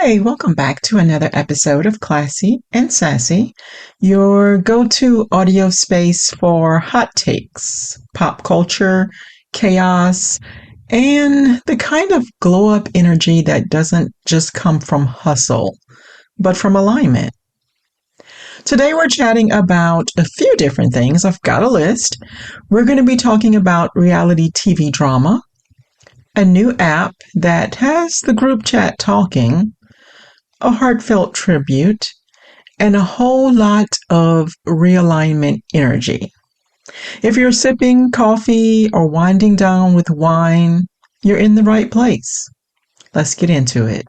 Hey, welcome back to another episode of Classy and Sassy, your go-to audio space for hot takes, pop culture, chaos, and the kind of glow-up energy that doesn't just come from hustle, but from alignment. Today we're chatting about a few different things. I've got a list. We're going to be talking about reality TV drama, a new app that has the group chat talking, a heartfelt tribute, and a whole lot of realignment energy. If you're sipping coffee or winding down with wine, you're in the right place. Let's get into it.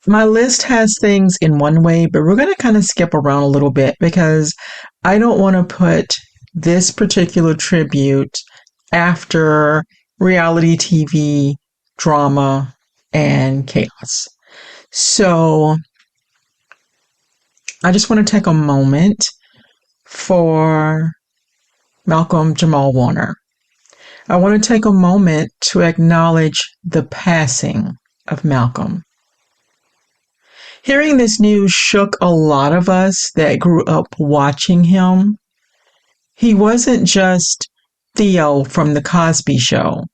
My list has things in one way, but we're going to kind of skip around a little bit because I don't want to put this particular tribute after reality TV drama and chaos. So I just want to take a moment for Malcolm-Jamal Warner. I want to take a moment to acknowledge the passing of Malcolm. Hearing this news shook a lot of us that grew up watching him. He wasn't just Theo from The Cosby Show.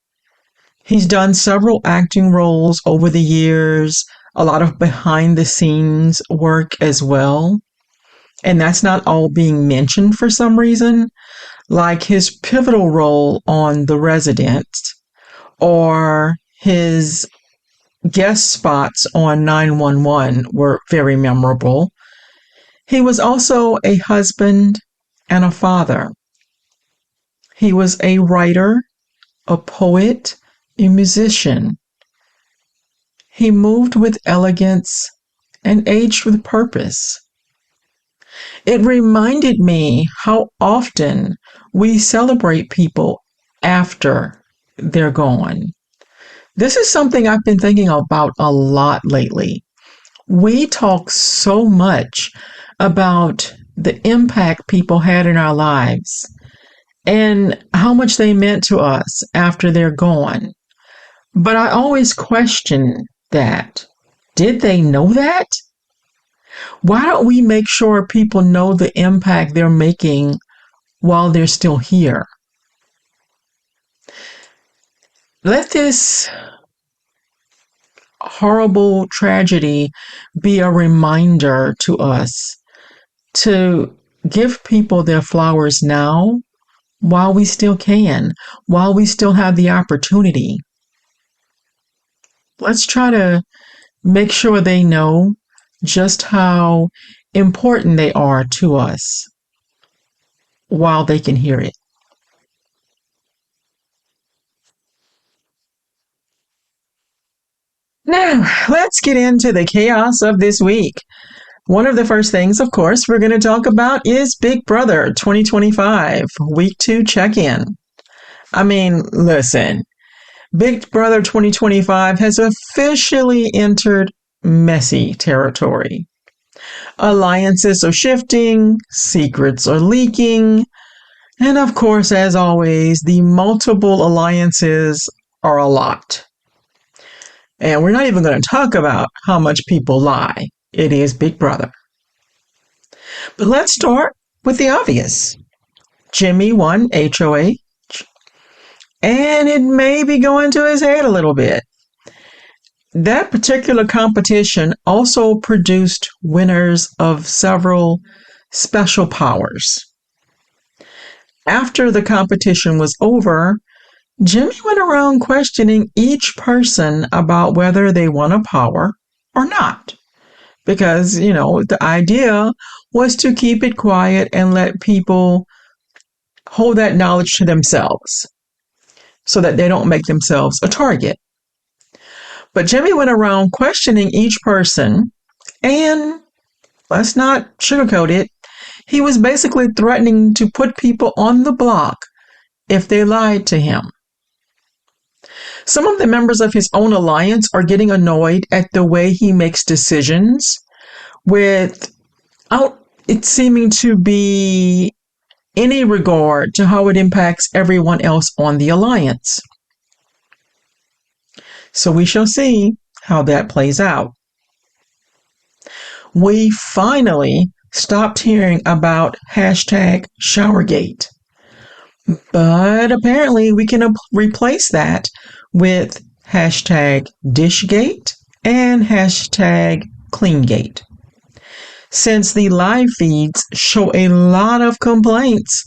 He's done several acting roles over the years, a lot of behind the scenes work as well. And that's not all being mentioned for some reason, like his pivotal role on The Resident or his guest spots on 911 were very memorable. He was also a husband and a father. He was a writer, a poet, a musician. He moved with elegance and aged with purpose. It reminded me how often we celebrate people after they're gone. This is something I've been thinking about a lot lately. We talk so much about the impact people had in our lives and how much they meant to us after they're gone. But I always question that. Did they know that? Why don't we make sure people know the impact they're making while they're still here? Let this horrible tragedy be a reminder to us to give people their flowers now while we still can, while we still have the opportunity. Let's try to make sure they know just how important they are to us while they can hear it. Now, let's get into the chaos of this week. One of the first things, of course, we're going to talk about is Big Brother 2025, Week 2 check-in. I mean, listen, Big Brother 2025 has officially entered messy territory. Alliances are shifting, secrets are leaking, and of course, as always, the multiple alliances are a lot. And we're not even going to talk about how much people lie. It is Big Brother. But let's start with the obvious. Jimmy won HOH, and it may be going to his head a little bit. That particular competition also produced winners of several special powers. After the competition was over, Jimmy went around questioning each person about whether they won a power or not. Because, the idea was to keep it quiet and let people hold that knowledge to themselves so that they don't make themselves a target. But Jimmy went around questioning each person, and let's not sugarcoat it, he was basically threatening to put people on the block if they lied to him. Some of the members of his own alliance are getting annoyed at the way he makes decisions without it seeming to be any regard to how it impacts everyone else on the alliance. So we shall see how that plays out. We finally stopped hearing about hashtag Showergate. But apparently we can replace that with hashtag Dishgate and hashtag Cleangate. Since the live feeds show a lot of complaints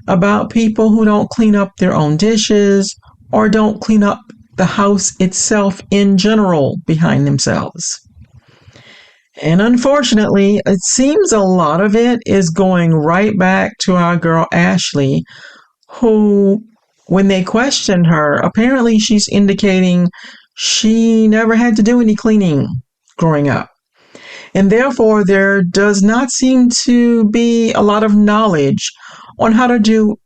about people who don't clean up their own dishes or don't clean up the house itself in general behind themselves. And unfortunately, it seems a lot of it is going right back to our girl Ashley, who, when they questioned her, apparently she's indicating she never had to do any cleaning growing up. And therefore, there does not seem to be a lot of knowledge on how to do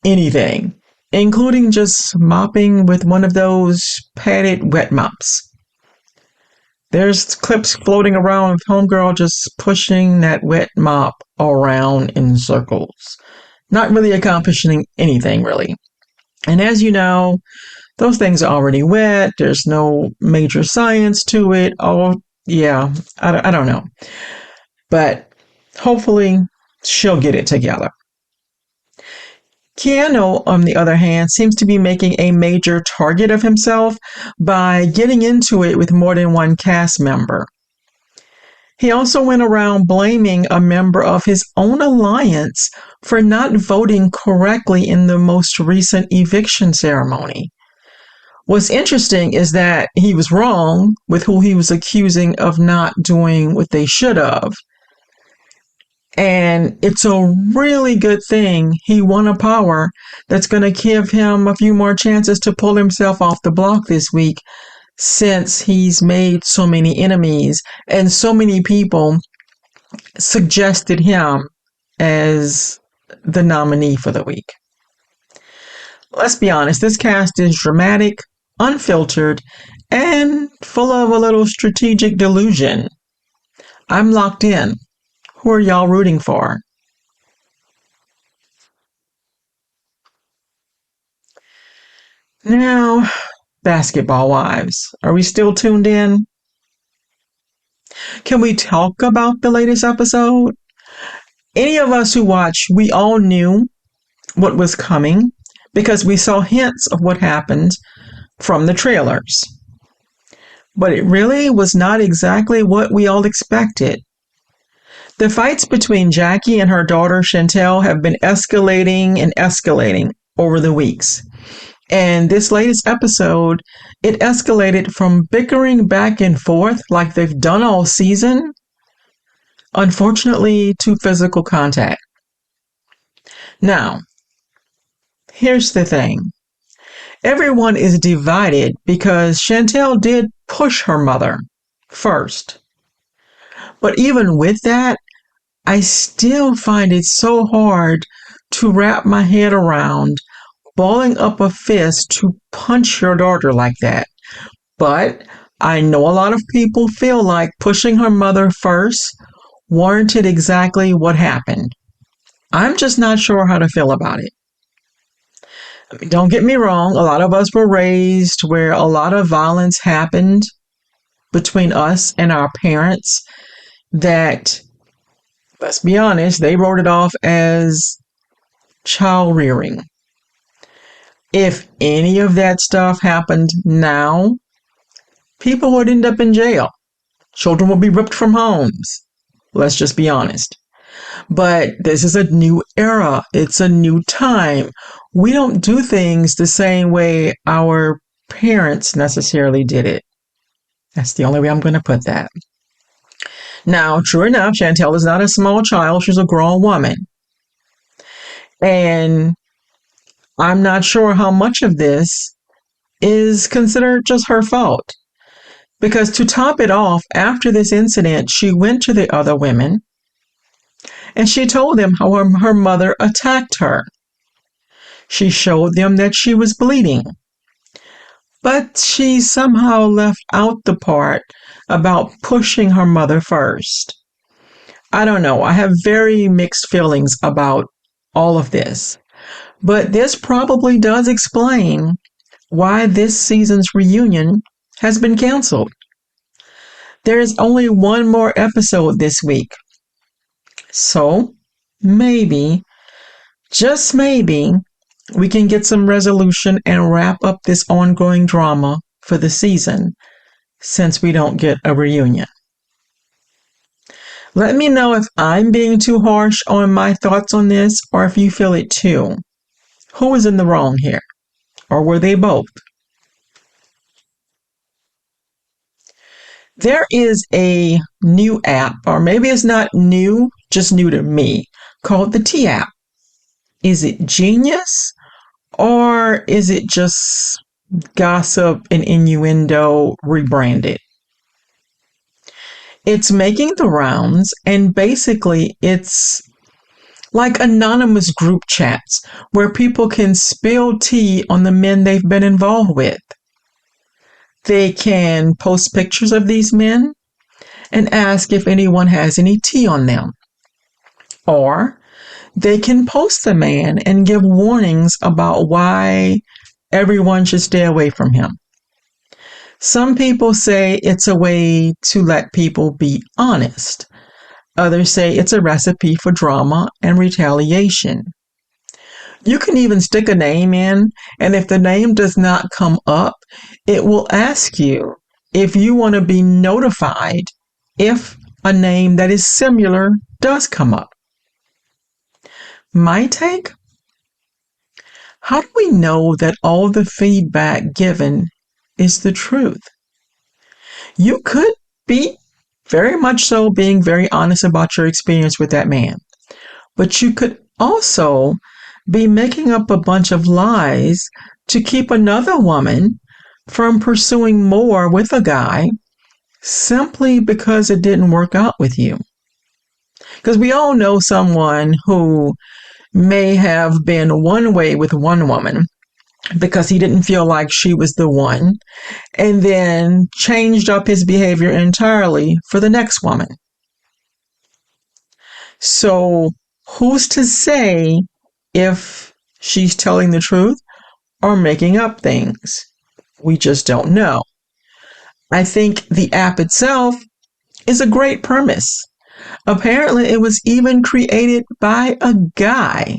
anything, including just mopping with one of those padded wet mops. There's clips floating around of homegirl just pushing that wet mop around in circles, not really accomplishing anything, really. And as you know, those things are already wet. There's no major science to it. Oh, yeah, I don't know. But hopefully she'll get it together. Keanu, on the other hand, seems to be making a major target of himself by getting into it with more than one cast member. He also went around blaming a member of his own alliance for not voting correctly in the most recent eviction ceremony. What's interesting is that he was wrong with who he was accusing of not doing what they should have. And it's a really good thing he won a power that's going to give him a few more chances to pull himself off the block this week, since he's made so many enemies and so many people suggested him as the nominee for the week. Let's be honest, this cast is dramatic, unfiltered, and full of a little strategic delusion. I'm locked in. Who are y'all rooting for? Now, basketball wives, are we still tuned in? Can we talk about the latest episode? Any of us who watched, we all knew what was coming because we saw hints of what happened from the trailers. But it really was not exactly what we all expected. The fights between Jackie and her daughter Chantel have been escalating and escalating over the weeks. And this latest episode, it escalated from bickering back and forth like they've done all season, unfortunately, to physical contact. Now, here's the thing. Everyone is divided because Chantel did push her mother first. But even with that, I still find it so hard to wrap my head around balling up a fist to punch your daughter like that. But I know a lot of people feel like pushing her mother first warranted exactly what happened. I'm just not sure how to feel about it. I mean, don't get me wrong, a lot of us were raised where a lot of violence happened between us and our parents that, let's be honest, they wrote it off as child rearing. If any of that stuff happened now, people would end up in jail. Children would be ripped from homes. Let's just be honest. But this is a new era. It's a new time. We don't do things the same way our parents necessarily did it. That's the only way I'm going to put that. Now, true enough, Chantel is not a small child. She's a grown woman. And I'm not sure how much of this is considered just her fault. Because to top it off, after this incident, she went to the other women and she told them how her mother attacked her. She showed them that she was bleeding. But she somehow left out the part about pushing her mother first. I don't know. I have very mixed feelings about all of this. But this probably does explain why this season's reunion has been canceled. There is only one more episode this week. So maybe, just maybe, we can get some resolution and wrap up this ongoing drama for the season, since we don't get a reunion. Let me know if I'm being too harsh on my thoughts on this, or if you feel it too. Who is in the wrong here? Or were they both? There is a new app, or maybe it's not new, just new to me, called the T app. Is it genius, or is it just gossip and innuendo rebranded? It's making the rounds, and basically it's like anonymous group chats where people can spill tea on the men they've been involved with. They can post pictures of these men and ask if anyone has any tea on them. Or they can post the man and give warnings about why everyone should stay away from him. Some people say it's a way to let people be honest. Others say it's a recipe for drama and retaliation. You can even stick a name in, and if the name does not come up, it will ask you if you want to be notified if a name that is similar does come up. My take? How do we know that all the feedback given is the truth? You could be very much so being very honest about your experience with that man, but you could also be making up a bunch of lies to keep another woman from pursuing more with a guy simply because it didn't work out with you. Because we all know someone who may have been one way with one woman because he didn't feel like she was the one, and then changed up his behavior entirely for the next woman. So who's to say if she's telling the truth or making up things? We just don't know. I think the app itself is a great premise. Apparently, it was even created by a guy.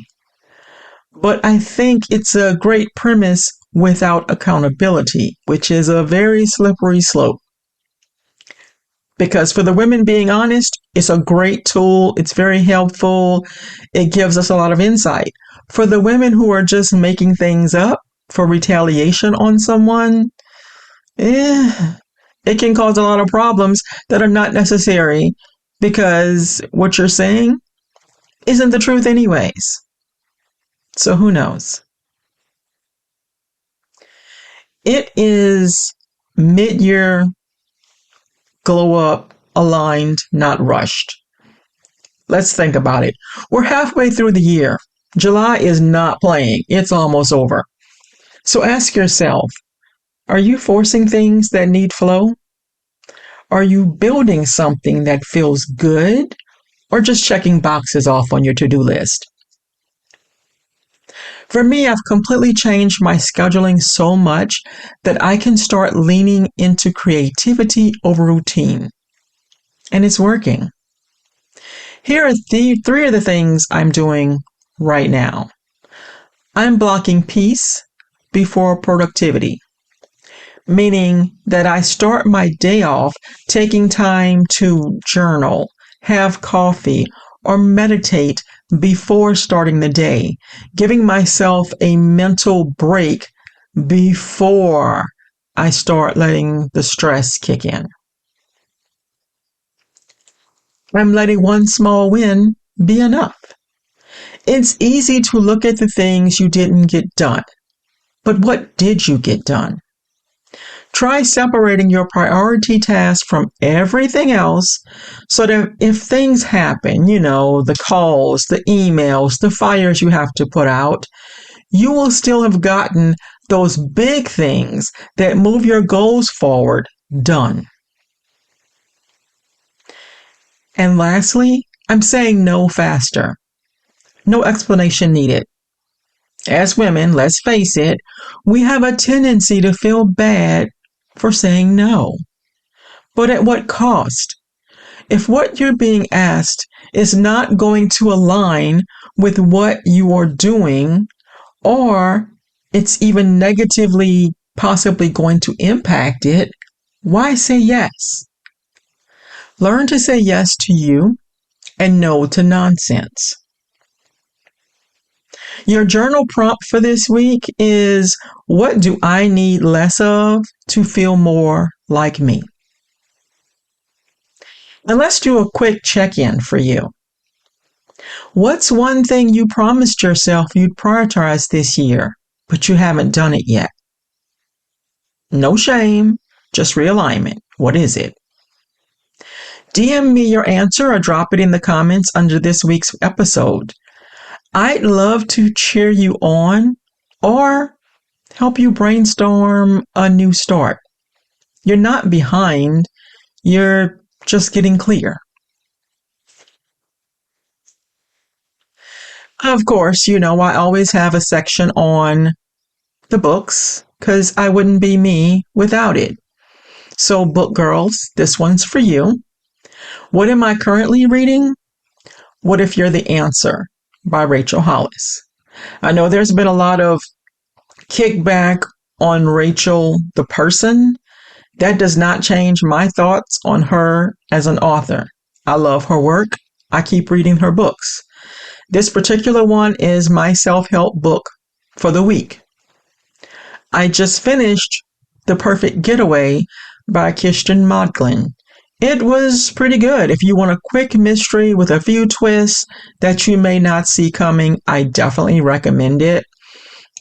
But I think it's a great premise without accountability, which is a very slippery slope. Because for the women being honest, it's a great tool. It's very helpful. It gives us a lot of insight. For the women who are just making things up for retaliation on someone, it can cause a lot of problems that are not necessary, because what you're saying isn't the truth anyways. So who knows? It is mid-year, glow up, aligned, not rushed. Let's think about it. We're halfway through the year. July is not playing. It's almost over. So ask yourself, are you forcing things that need flow? Are you building something that feels good, or just checking boxes off on your to-do list? For me, I've completely changed my scheduling so much that I can start leaning into creativity over routine. And it's working. Here are three of the things I'm doing right now. I'm blocking peace before productivity, meaning that I start my day off taking time to journal, have coffee, or meditate before starting the day, giving myself a mental break before I start letting the stress kick in. I'm letting one small win be enough. It's easy to look at the things you didn't get done, but what did you get done? Try separating your priority task from everything else so that if things happen, the calls, the emails, the fires you have to put out, you will still have gotten those big things that move your goals forward done. And lastly, I'm saying no faster. No explanation needed. As women, let's face it, we have a tendency to feel bad for saying no. But at what cost? If what you're being asked is not going to align with what you are doing, or it's even negatively possibly going to impact it, why say yes? Learn to say yes to you and no to nonsense. Your journal prompt for this week is, what do I need less of to feel more like me? And let's do a quick check-in for you. What's one thing you promised yourself you'd prioritize this year, but you haven't done it yet? No shame, just realignment. What is it? DM me your answer or drop it in the comments under this week's episode. I'd love to cheer you on or help you brainstorm a new start. You're not behind, you're just getting clear. Of course, I always have a section on the books because I wouldn't be me without it. So, book girls, this one's for you. What am I currently reading? What If You're the Answer by Rachel Hollis. I know there's been a lot of kickback on Rachel the person. That does not change my thoughts on her as an author. I love her work. I keep reading her books. This particular one is my self-help book for the week. I just finished The Perfect Getaway by Kirsten Modglin. It was pretty good. If you want a quick mystery with a few twists that you may not see coming, I definitely recommend it.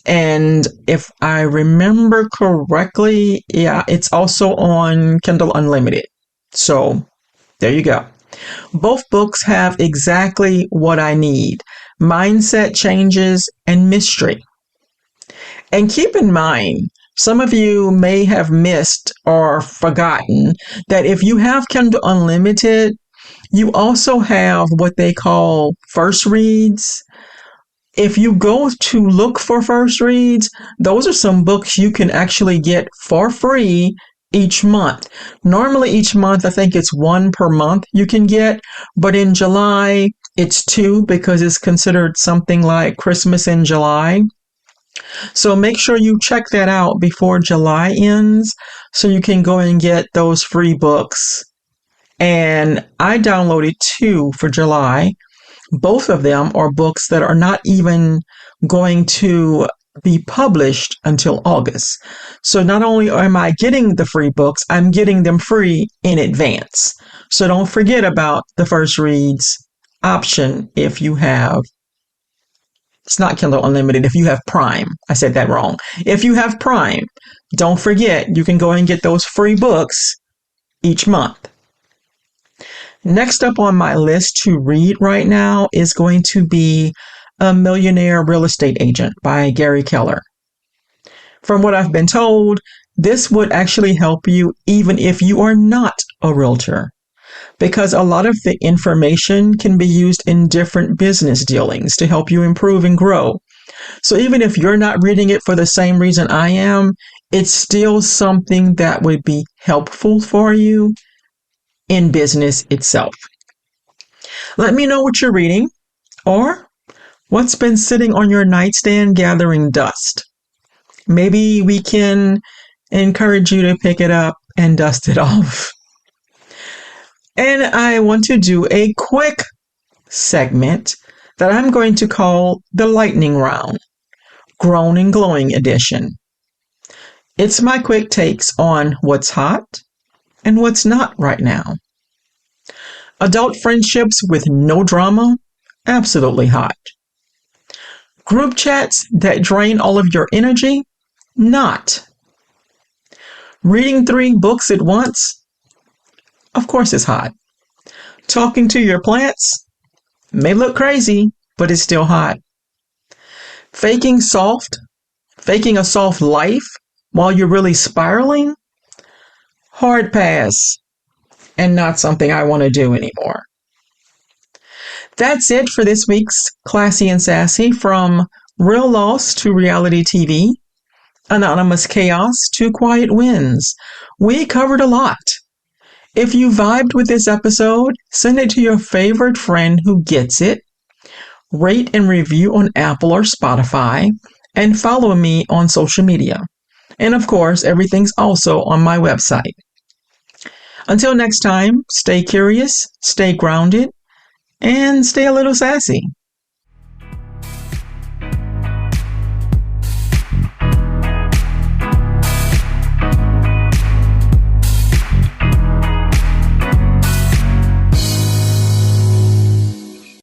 And if I remember correctly, it's also on Kindle Unlimited. So there you go. Both books have exactly what I need: mindset changes and mystery. And keep in mind, some of you may have missed or forgotten that if you have Kindle Unlimited, you also have what they call first reads. If you go to look for first reads, those are some books you can actually get for free each month. Normally each month, I think it's one per month you can get, but in July, it's two because it's considered something like Christmas in July. So make sure you check that out before July ends so you can go and get those free books. And I downloaded two for July. Both of them are books that are not even going to be published until August. So not only am I getting the free books, I'm getting them free in advance. So don't forget about the first reads option if you have, it's not Kindle Unlimited, if you have Prime. I said that wrong. If you have Prime, don't forget you can go and get those free books each month. Next up on my list to read right now is going to be A Millionaire Real Estate Agent by Gary Keller. From what I've been told, this would actually help you even if you are not a realtor, because a lot of the information can be used in different business dealings to help you improve and grow. So even if you're not reading it for the same reason I am, it's still something that would be helpful for you in business itself. Let me know what you're reading or what's been sitting on your nightstand gathering dust. Maybe we can encourage you to pick it up and dust it off. And I want to do a quick segment that I'm going to call the Lightning Round, Grown and Glowing Edition. It's my quick takes on what's hot and what's not right now. Adult friendships with no drama, absolutely hot. Group chats that drain all of your energy, not. Reading 3 books at once, of course it's hot. Talking to your plants may look crazy, but it's still hot. Faking a soft life while you're really spiraling, hard pass, and not something I want to do anymore. That's it for this week's Classy and Sassy, from real loss to reality TV, anonymous chaos to quiet wins. We covered a lot. If you vibed with this episode, send it to your favorite friend who gets it. Rate and review on Apple or Spotify, and follow me on social media. And of course, everything's also on my website. Until next time, stay curious, stay grounded, and stay a little sassy.